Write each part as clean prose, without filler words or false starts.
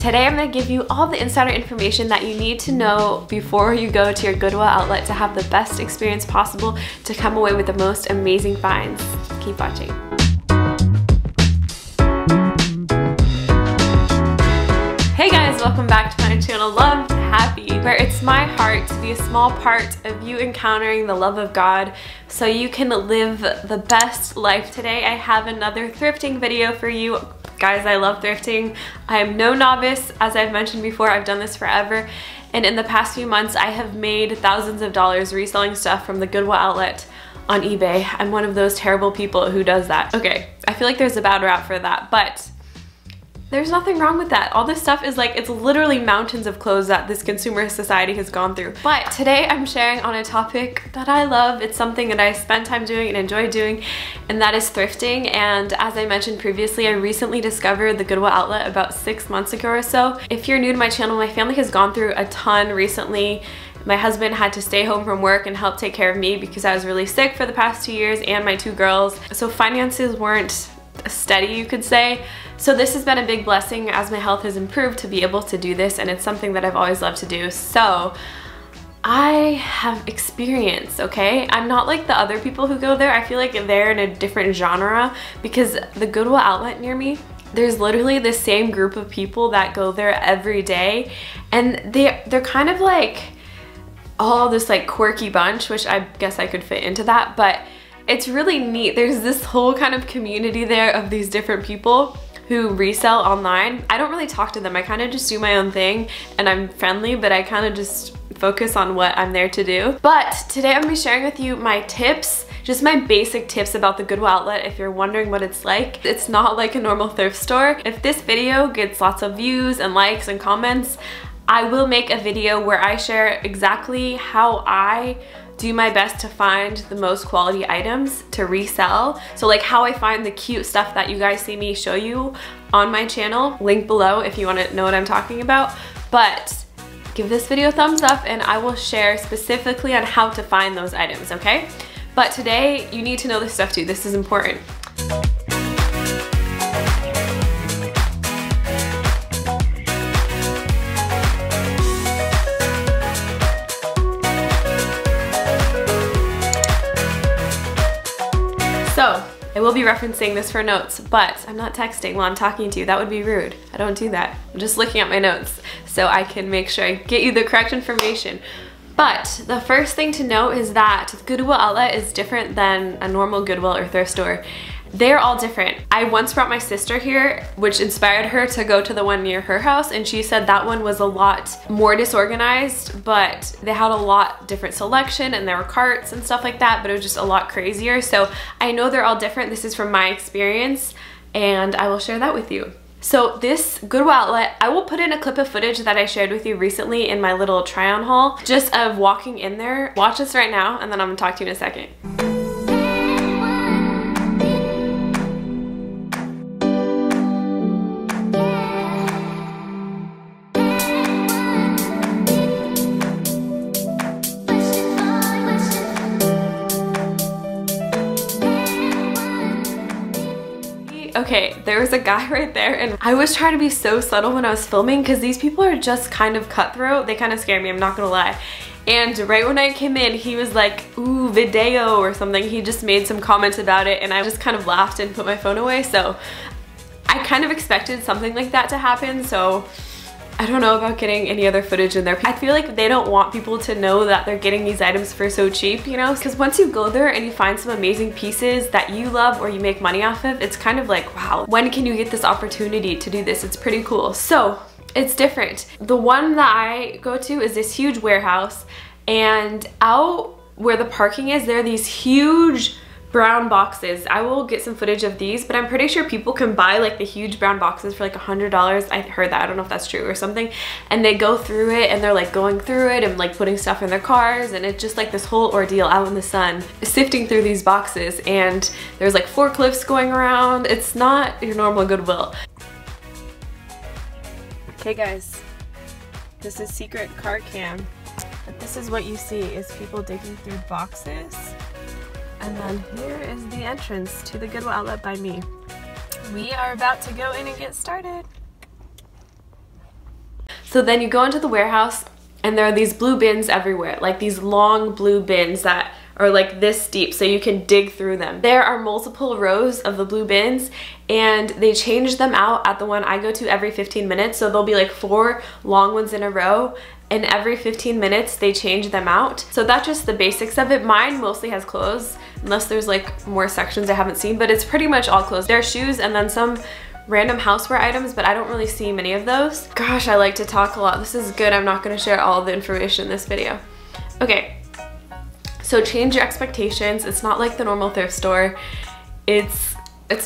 Today I'm going to give you all the insider information that you need to know before you go to your Goodwill outlet to have the best experience possible to come away with the most amazing finds. Keep watching. Hey guys, welcome back to my channel LovedHappy, where it's my heart to be a small part of you encountering the love of God so you can live the best life. Today I have another thrifting video for you. Guys, I love thrifting. I am no novice. As I've mentioned before, I've done this forever. And in the past few months, I have made thousands of dollars reselling stuff from the Goodwill outlet on eBay. I'm one of those terrible people who does that. Okay, I feel like there's a bad rap for that, but there's nothing wrong with that. All this stuff is like, it's literally mountains of clothes that this consumer society has gone through. But today I'm sharing on a topic that I love. It's something that I spend time doing and enjoy doing, and that is thrifting. And as I mentioned previously, I recently discovered the Goodwill outlet about 6 months ago or so. If you're new to my channel, my family has gone through a ton recently. My husband had to stay home from work and help take care of me because I was really sick for the past 2 years, and my 2 girls. So finances weren't steady, you could say. So this has been a big blessing as my health has improved to be able to do this, and it's something that I've always loved to do. So I have experience, okay? I'm not like the other people who go there. I feel like they're in a different genre because the Goodwill outlet near me, there's literally the same group of people that go there every day, and they're kind of like all this like quirky bunch, which I guess I could fit into that, but it's really neat. There's this whole kind of community there of these different people who resell online. I don't really talk to them. I kind of just do my own thing, and I'm friendly, but I kind of just focus on what I'm there to do. But today I'm gonna be sharing with you my tips, just my basic tips about the Goodwill outlet if you're wondering what it's like. It's not like a normal thrift store. If this video gets lots of views and likes and comments, I will make a video where I share exactly how I do my best to find the most quality items to resell. So like how I find the cute stuff that you guys see me show you on my channel. Link below if you want to know what I'm talking about. But give this video a thumbs up and I will share specifically on how to find those items, okay? But today you need to know this stuff too. This is important. So, I will be referencing this for notes, but I'm not texting while I'm talking to you. That would be rude. I don't do that. I'm just looking at my notes so I can make sure I get you the correct information. But the first thing to know is that the Goodwill outlet is different than a normal Goodwill or thrift store. They're all different. I once brought my sister here, which inspired her to go to the one near her house, and she said that one was a lot more disorganized, but they had a lot different selection and there were carts and stuff like that, but it was just a lot crazier. So I know they're all different. This is from my experience, and I will share that with you. So this Goodwill outlet, I will put in a clip of footage that I shared with you recently in my little try-on haul, just of walking in there. Watch this right now, and then I'm gonna talk to you in a second. Okay, there was a guy right there, and I was trying to be so subtle when I was filming because these people are just kind of cutthroat. They kind of scare me, I'm not gonna lie. And right when I came in, he was like, ooh, video or something. He just made some comments about it, and I just kind of laughed and put my phone away. So I kind of expected something like that to happen, so I don't know about getting any other footage in there. I feel like they don't want people to know that they're getting these items for so cheap, you know? Because once you go there and you find some amazing pieces that you love or you make money off of, it's kind of like, wow, when can you get this opportunity to do this? It's pretty cool. So it's different. The one that I go to is this huge warehouse, and out where the parking is, there are these huge brown boxes. I will get some footage of these, but I'm pretty sure people can buy like the huge brown boxes for like $100. I heard that, I don't know if that's true or something. And they go through it and they're like going through it and like putting stuff in their cars, and it's just like this whole ordeal out in the sun, sifting through these boxes, and there's like forklifts going around. It's not your normal Goodwill. Okay guys, this is secret car cam. But this is what you see, is people digging through boxes. And then here is the entrance to the Goodwill outlet by me. We are about to go in and get started. So then you go into the warehouse and there are these blue bins everywhere, like these long blue bins that are like this deep so you can dig through them. There are multiple rows of the blue bins and they change them out at the one I go to every 15 minutes. So there'll be like 4 long ones in a row and every 15 minutes they change them out. So that's just the basics of it. Mine mostly has clothes, unless there's like more sections I haven't seen, but it's pretty much all clothes. There are shoes and then some random houseware items, but I don't really see many of those. Gosh, I like to talk a lot. This is good. I'm not going to share all the information in this video. Okay. So change your expectations. It's not like the normal thrift store. It's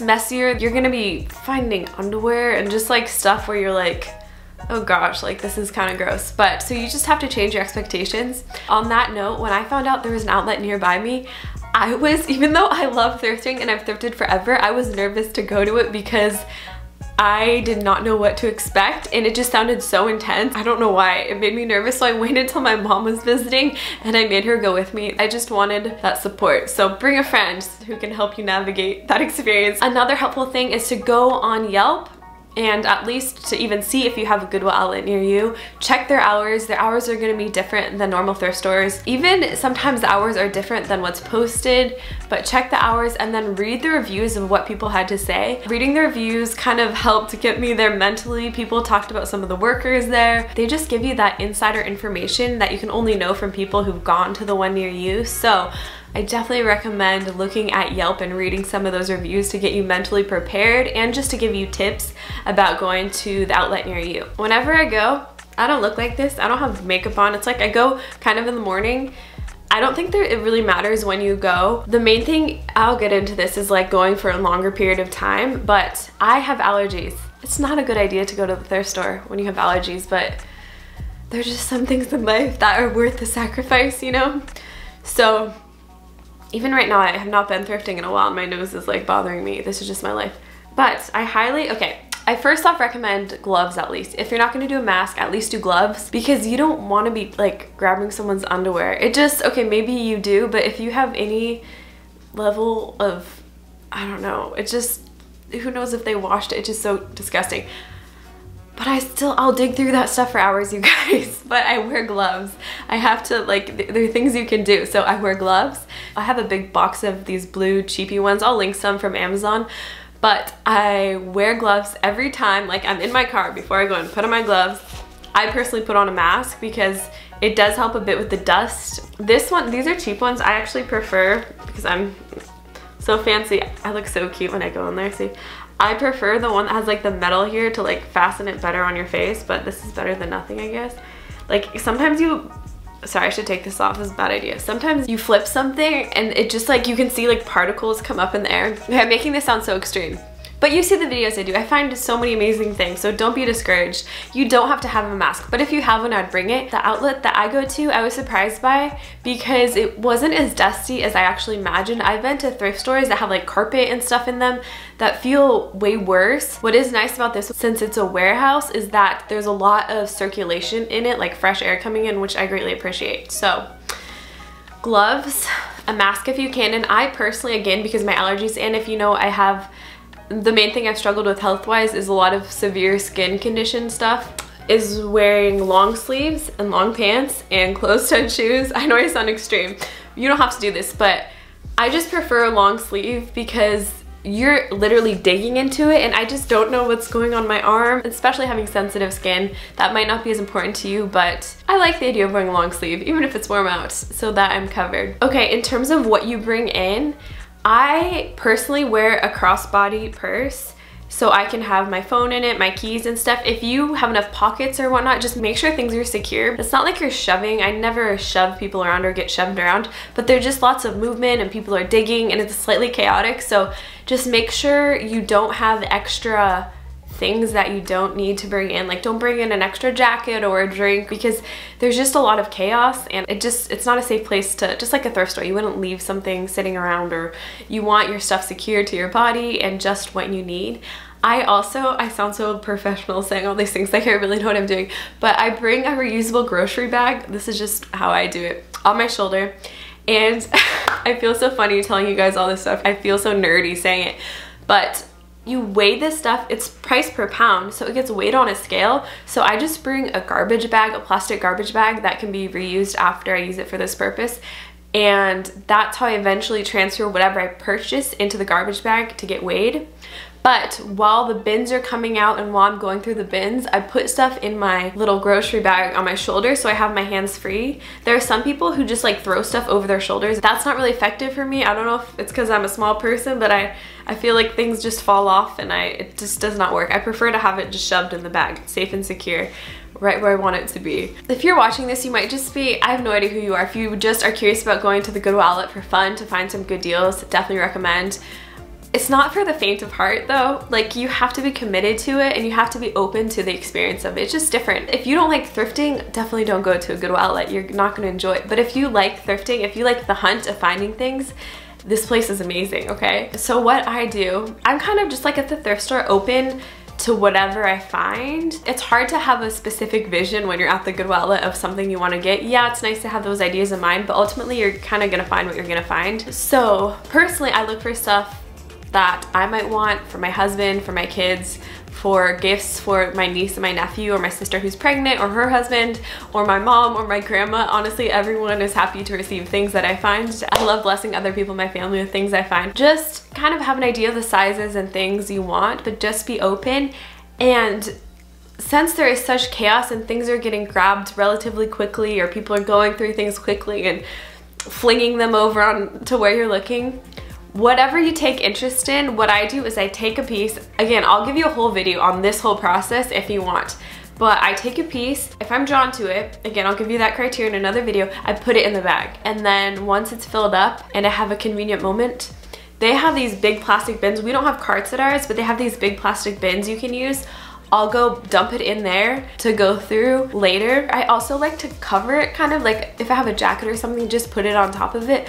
messier. You're gonna be finding underwear and just like stuff where you're like, oh gosh, like this is kind of gross. But so you just have to change your expectations. On that note, when I found out there was an outlet nearby me, I was, even though I love thrifting and I've thrifted forever, I was nervous to go to it because I did not know what to expect and it just sounded so intense. I don't know why. It made me nervous, so I waited till my mom was visiting and I made her go with me. I just wanted that support. So bring a friend who can help you navigate that experience. Another helpful thing is to go on Yelp and at least to even see if you have a Goodwill outlet near you. Check their hours. Their hours are going to be different than normal thrift stores. Even sometimes the hours are different than what's posted, but check the hours and then read the reviews of what people had to say. Reading the reviews kind of helped get me there mentally. People talked about some of the workers there. They just give you that insider information that you can only know from people who've gone to the one near you. So I definitely recommend looking at Yelp and reading some of those reviews to get you mentally prepared and just to give you tips about going to the outlet near you. Whenever I go, I don't look like this. I don't have makeup on. It's like I go kind of in the morning. I don't think that it really matters when you go. The main thing, I'll get into this, is like going for a longer period of time, but I have allergies. It's not a good idea to go to the thrift store when you have allergies, but there's just some things in life that are worth the sacrifice, you know? So even right now, I have not been thrifting in a while and my nose is like bothering me. This is just my life. But I first off recommend gloves at least. If you're not gonna do a mask, at least do gloves because you don't wanna be like grabbing someone's underwear. It just, okay, maybe you do, but if you have any level of, I don't know, it just, who knows if they washed it, it's just so disgusting. But I'll dig through that stuff for hours, you guys. But I wear gloves. I have to, like, there are things you can do. So I wear gloves. I have a big box of these blue cheapy ones. I'll link some from Amazon. But I wear gloves every time, like I'm in my car before I go and put on my gloves. I personally put on a mask because it does help a bit with the dust. These are cheap ones. I actually prefer, because I'm so fancy. I look so cute when I go in there, see? I prefer the one that has like the metal here to like fasten it better on your face, but this is better than nothing, I guess. Like sometimes sorry, I should take this off, this is a bad idea. Sometimes you flip something and it just like, you can see like particles come up in the air. Okay, I'm making this sound so extreme. But you see the videos I do. I find so many amazing things, so don't be discouraged. You don't have to have a mask, but if you have one, I'd bring it. The outlet that I go to, I was surprised by because it wasn't as dusty as I actually imagined. I've been to thrift stores that have like carpet and stuff in them that feel way worse. What is nice about this, since it's a warehouse, is that there's a lot of circulation in it, like fresh air coming in, which I greatly appreciate. So gloves, a mask if you can, and I personally, again, because my allergies, and if you know, I have the main thing I've struggled with health-wise is a lot of severe skin condition stuff, is wearing long sleeves and long pants and closed-toed shoes. I know I sound extreme. You don't have to do this, but I just prefer a long sleeve because you're literally digging into it and I just don't know what's going on my arm, especially having sensitive skin. That might not be as important to you, but I like the idea of wearing a long sleeve, even if it's warm out, so that I'm covered. Okay, in terms of what you bring in, I personally wear a crossbody purse so I can have my phone in it, my keys and stuff. If you have enough pockets or whatnot, just make sure things are secure. It's not like you're shoving. I never shove people around or get shoved around, but there's just lots of movement and people are digging and it's slightly chaotic. So just make sure you don't have extra things that you don't need to bring in. Like don't bring in an extra jacket or a drink because there's just a lot of chaos and it's not a safe place to, just like a thrift store, you wouldn't leave something sitting around, or you want your stuff secured to your body and just what you need. I sound so professional saying all these things like I really know what I'm doing, but I bring a reusable grocery bag. This is just how I do it, on my shoulder. And I feel so funny telling you guys all this stuff. I feel so nerdy saying it, but you weigh this stuff, it's priced per pound, so it gets weighed on a scale. So I just bring a garbage bag, a plastic garbage bag that can be reused after I use it for this purpose. And that's how I eventually transfer whatever I purchase into the garbage bag to get weighed. But while the bins are coming out and while I'm going through the bins, I put stuff in my little grocery bag on my shoulder so I have my hands free. There are some people who just like throw stuff over their shoulders. That's not really effective for me. I don't know if it's because I'm a small person, but I feel like things just fall off and it just does not work. I prefer to have it just shoved in the bag, safe and secure, right where I want it to be. If you're watching this, you might just be, I have no idea who you are. If you just are curious about going to the Goodwill outlet for fun to find some good deals, definitely recommend. It's not for the faint of heart though. Like, you have to be committed to it and you have to be open to the experience of it. It's just different. If you don't like thrifting, definitely don't go to a Goodwill outlet. You're not gonna enjoy it. But if you like thrifting, if you like the hunt of finding things, this place is amazing, okay? So what I do, I'm kind of just like at the thrift store, open to whatever I find. It's hard to have a specific vision when you're at the Goodwill outlet of something you want to get. Yeah, it's nice to have those ideas in mind, but ultimately you're kind of gonna find what you're gonna find. So personally, I look for stuff that I might want for my husband, for my kids, for gifts for my niece and my nephew, or my sister who's pregnant, or her husband, or my mom, or my grandma. Honestly, everyone is happy to receive things that I find. I love blessing other people in my family with things I find. Just kind of have an idea of the sizes and things you want, but just be open. And since there is such chaos and things are getting grabbed relatively quickly, or people are going through things quickly and flinging them over on to where you're looking, whatever you take interest in, what I do is I take a piece. Again, I'll give you a whole video on this whole process if you want, but I take a piece. If I'm drawn to it, again, I'll give you that criteria in another video, I put it in the bag. And then once it's filled up and I have a convenient moment, they have these big plastic bins. We don't have carts at ours, but they have these big plastic bins you can use. I'll go dump it in there to go through later. I also like to cover it, kind of like if I have a jacket or something, just put it on top of it.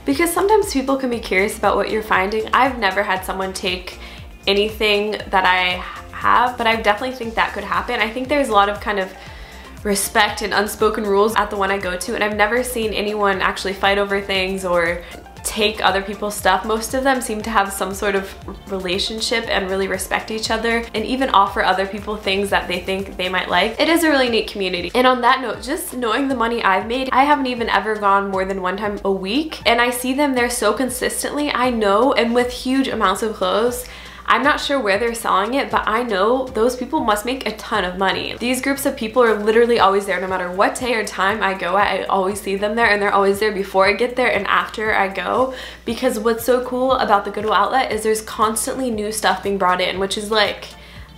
Because sometimes people can be curious about what you're finding. I've never had someone take anything that I have, but I definitely think that could happen. I think there's a lot of kind of respect and unspoken rules at the one I go to, and I've never seen anyone actually fight over things or take other people's stuff. Most of them seem to have some sort of relationship and really respect each other, and even offer other people things that they think they might like. It is a really neat community. And on that note, just knowing the money I've made, I haven't even ever gone more than one time a week, and I see them there so consistently. I know, and with huge amounts of clothes. I'm not sure where they're selling it, but I know those people must make a ton of money. These groups of people are literally always there. No matter what day or time I go at, I always see them there, and they're always there before I get there and after I go. Because what's so cool about the Goodwill outlet is there's constantly new stuff being brought in, which is like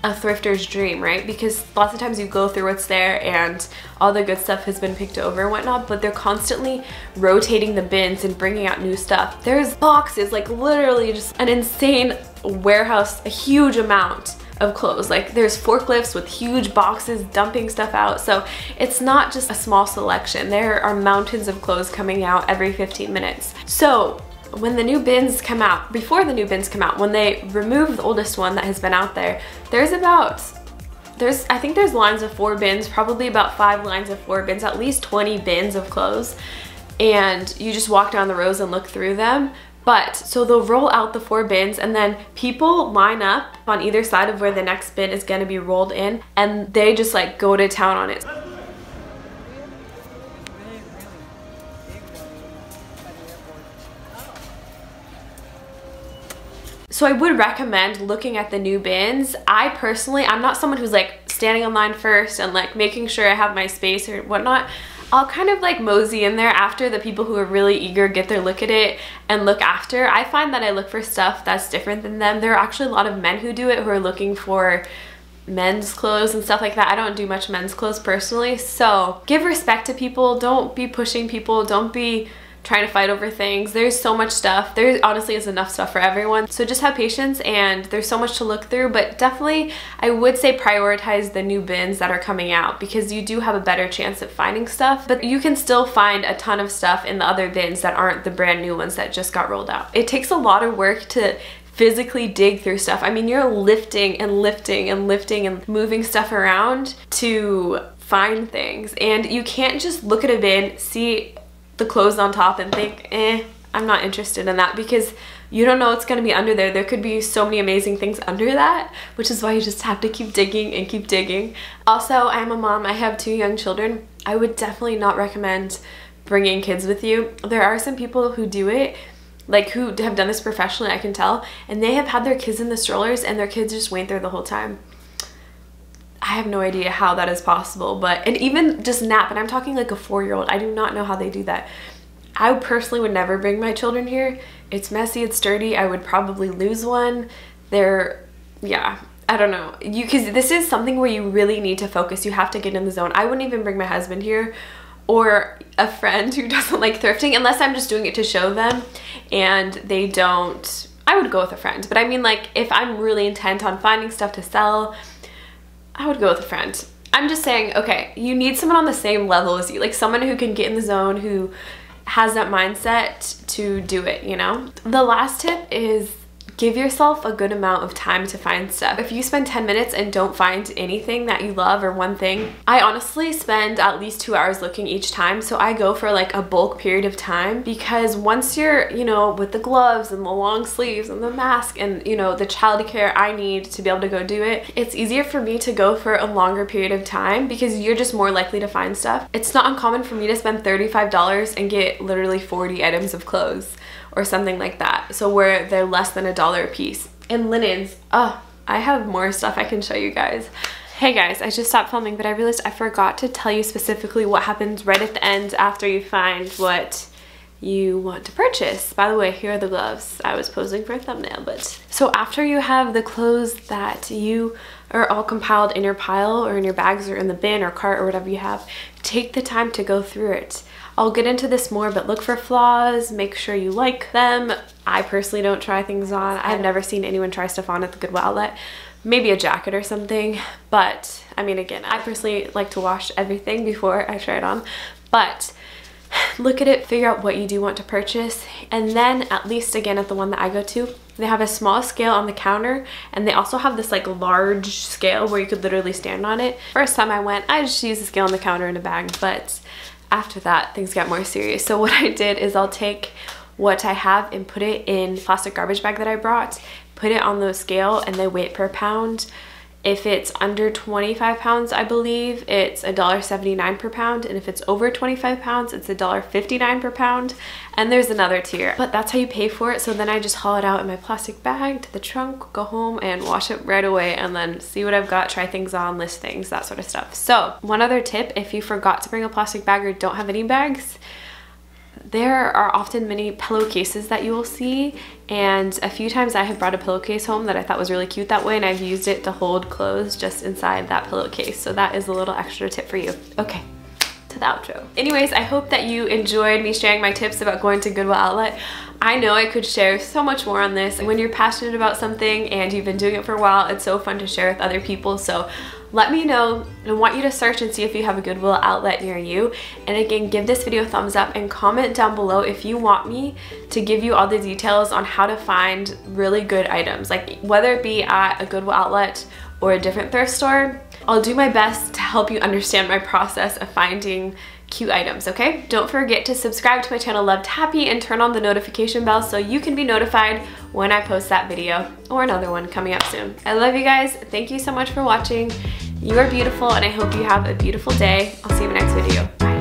a thrifter's dream, right? Because lots of times you go through what's there and all the good stuff has been picked over and whatnot, but they're constantly rotating the bins and bringing out new stuff. There's boxes, like literally just an insane warehouse, a huge amount of clothes. Like there's forklifts with huge boxes dumping stuff out. So it's not just a small selection. There are mountains of clothes coming out every 15 minutes. So when the new bins come out, before the new bins come out, when they remove the oldest one that has been out there, I think there's lines of 4 bins, probably about 5 lines of 4 bins, at least 20 bins of clothes. And you just walk down the rows and look through them. But so they'll roll out the 4 bins, and then people line up on either side of where the next bin is gonna be rolled in, and they just like go to town on it. So I would recommend looking at the new bins. I personally, I'm not someone who's like standing in line first and like making sure I have my space or whatnot. I'll kind of like mosey in there after the people who are really eager get their look at it and look after. I find that I look for stuff that's different than them. There are actually a lot of men who do it, who are looking for men's clothes and stuff like that. I don't do much men's clothes personally. So give respect to people. Don't be pushing people. Don't be trying to fight over things. There's so much stuff. There honestly is enough stuff for everyone. So just have patience, and there's so much to look through, but definitely I would say prioritize the new bins that are coming out, because you do have a better chance of finding stuff, but you can still find a ton of stuff in the other bins that aren't the brand new ones that just got rolled out. It takes a lot of work to physically dig through stuff. I mean, you're lifting and lifting and lifting and moving stuff around to find things, and you can't just look at a bin, see the clothes on top and think, I'm not interested in that because you don't know what's going to be under there. There could be so many amazing things under that, which is why you just have to keep digging and keep digging. Also, I'm a mom. I have 2 young children. I would definitely not recommend bringing kids with you. There are some people who do it, like who have done this professionally, I can tell, and they have had their kids in the strollers and their kids just went there the whole time. I have no idea how that is possible, and even just nap, and I'm talking like a 4-year-old. I do not know how they do that. I personally would never bring my children here. It's messy, it's dirty. I would probably lose one. Yeah, I don't know. Because this is something where you really need to focus. You have to get in the zone. I wouldn't even bring my husband here or a friend who doesn't like thrifting unless I'm just doing it to show them and they don't. I would go with a friend, but I mean, like, if I'm really intent on finding stuff to sell, I would go with a friend. I'm just saying, okay, you need someone on the same level as you, like someone who can get in the zone, who has that mindset to do it, you know? The last tip is give yourself a good amount of time to find stuff. If you spend 10 minutes and don't find anything that you love or one thing, I honestly spend at least 2 hours looking each time. So I go for like a bulk period of time, because once you're, you know, with the gloves and the long sleeves and the mask and, you know, the childcare I need to be able to go do it, it's easier for me to go for a longer period of time because you're just more likely to find stuff. It's not uncommon for me to spend $35 and get literally 40 items of clothes or something like that. So where they're less than $1 a piece. And linens, oh, I have more stuff I can show you guys. Hey guys, I just stopped filming, but I realized I forgot to tell you specifically what happens right at the end after you find what you want to purchase. By the way, here are the gloves. I was posing for a thumbnail, but so after you have the clothes that you are all compiled in your pile or in your bags or in the bin or cart or whatever you have, take the time to go through it. I'll get into this more, but look for flaws, make sure you like them. I personally don't try things on. I've never seen anyone try stuff on at the Goodwill outlet. Maybe a jacket or something, but I mean, again, I personally like to wash everything before I try it on. But look at it, figure out what you do want to purchase, and then at least, again, at the one that I go to, they have a small scale on the counter, and they also have this like large scale where you could literally stand on it. First time I went, I just used the scale on the counter in a bag, but after that, things get more serious. So what I did is I'll take what I have and put it in a plastic garbage bag that I brought, put it on the scale, and they weigh it per pound. If it's under 25 pounds, I believe, it's $1.79 per pound. And if it's over 25 pounds, it's $1.59 per pound. And there's another tier, but that's how you pay for it. So then I just haul it out in my plastic bag to the trunk, go home and wash it right away, and then see what I've got, try things on, list things, that sort of stuff. So one other tip, if you forgot to bring a plastic bag or don't have any bags, there are often many pillowcases that you will see, and a few times I have brought a pillowcase home that I thought was really cute that way, and I've used it to hold clothes just inside that pillowcase. So that is a little extra tip for you. Okay, to the outro. Anyways, I hope that you enjoyed me sharing my tips about going to Goodwill outlet. I know I could share so much more on this. When you're passionate about something and you've been doing it for a while, it's so fun to share with other people. So let me know. I want you to search and see if you have a Goodwill outlet near you. And again, give this video a thumbs up and comment down below if you want me to give you all the details on how to find really good items, like whether it be at a Goodwill outlet or a different thrift store. I'll do my best to help you understand my process of finding cute items, okay? Don't forget to subscribe to my channel LovedHappy and turn on the notification bell so you can be notified when I post that video or another one coming up soon. I love you guys. Thank you so much for watching. You are beautiful, and I hope you have a beautiful day. I'll see you in the next video. Bye.